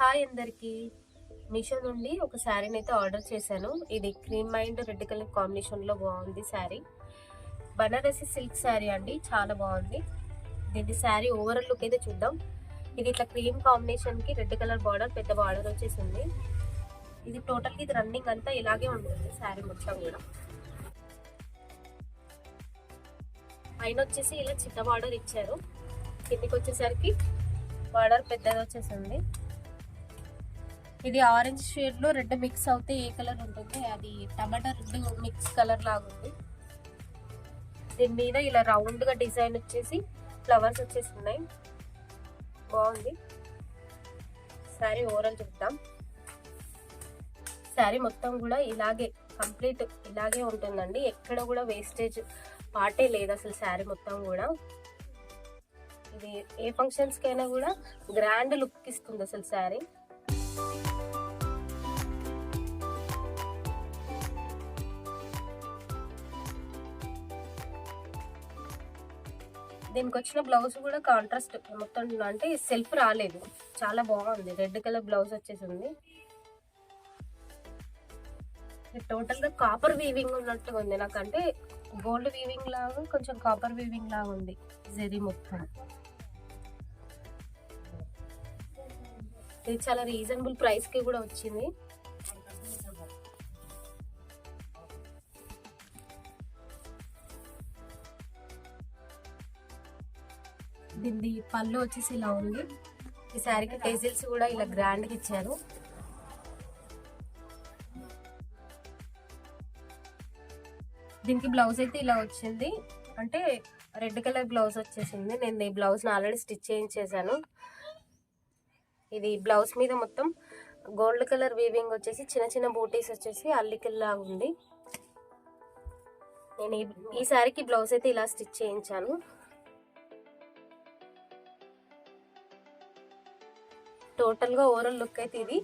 Hi అందరికి. మీషో నుండి ఒక శారీని అయితే ఆర్డర్ చేశాను. ఇది cream mind red colour combination లో బాగుంది శారీ. బనారసి సిల్క్ శారీ అండి, చాలా బాగుంది. దీని శారీ ఓవరాల్ లుక్ అయితే చూద్దాం. ఇది ఇట్లా క్రీమ్ కాంబినేషన్ కి రెడ్ కలర్ బార్డర్, పెద్ద బార్డర్ వచ్చేసింది. ఇది టోటల్ గా ఇది రన్నింగ్ అంతా ఇలాగే ఉంటుంది శారీ మొత్తం కూడా. పైన వచ్చేసి ఇలా చిన్న బార్డర్ ఇచ్చారు, కిందికి వచ్చేసరికి బార్డర్ పెద్దది వచ్చేసింది. ఇది ఆరెంజ్ షేడ్ లో రెడ్ మిక్స్ అవుతే ఏ కలర్ ఉంటుంది, అది టమాటా రెడ్ మిక్స్ కలర్ లాగా ఉంది. దీని మీద ఇలా రౌండ్ గా డిజైన్ వచ్చేసి ఫ్లవర్స్ వచ్చేస్తున్నాయి, బాగుంది. శారీ ఓవరాల్ చూద్దాం. శారీ మొత్తం కూడా ఇలాగే కంప్లీట్ ఇలాగే ఉంటుందండి, ఎక్కడ కూడా వేస్టేజ్ పార్టే లేదు అసలు. శారీ మొత్తం కూడా ఇది ఏ ఫంక్షన్స్ కైనా కూడా గ్రాండ్ లుక్ ఇస్తుంది అసలు శారీ. దీనికి వచ్చిన బ్లౌజ్ కూడా కాంట్రాస్ట్ మొత్తం, అంటే సెల్ఫ్ రాలేదు, చాలా బాగుంది. రెడ్ కలర్ బ్లౌజ్ వచ్చేసింది. టోటల్ గా కాపర్ వీవింగ్ ఉన్నట్టుగా ఉంది నాకంటే, గోల్డ్ వీవింగ్ లాగా కొంచెం కాపర్ వీవింగ్ లాగా ఉంది జరీ మొత్తం. ఇది చాలా రీజనబుల్ ప్రైస్ కి కూడా వచ్చింది. దీని పళ్ళు వచ్చేసి ఇలా ఉంది. ఈ శారీకి టేజిల్స్ కూడా ఇలా గ్రాండ్ గా ఇచ్చారు. దీనికి బ్లౌజ్ అయితే ఇలా వచ్చింది, అంటే రెడ్ కలర్ బ్లౌజ్ వచ్చేసింది. నేను ఈ బ్లౌజ్ ఆల్రెడీ స్టిచ్ చేయించేసాను. ఇది బ్లౌజ్ మీద మొత్తం గోల్డ్ కలర్ వీవింగ్ వచ్చేసి చిన్న చిన్న బూటీస్ వచ్చేసి అల్లికల్లా ఉంది. నేను ఈ శారీకి బ్లౌజ్ అయితే ఇలా స్టిచ్ చేయించాను. టోటల్ గా ఓవరాల్ లుక్ అయితే ఇది.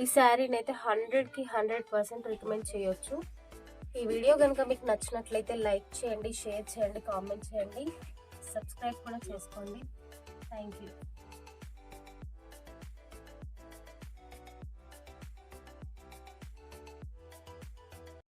ఈ శారీని అయితే 100కి 100% రికమెండ్ చేయొచ్చు. ఈ వీడియో కనుక మీకు నచ్చినట్లయితే లైక్ చేయండి, షేర్ చేయండి, కామెంట్ చేయండి, సబ్స్క్రైబ్ కూడా చేసుకోండి. Thank you.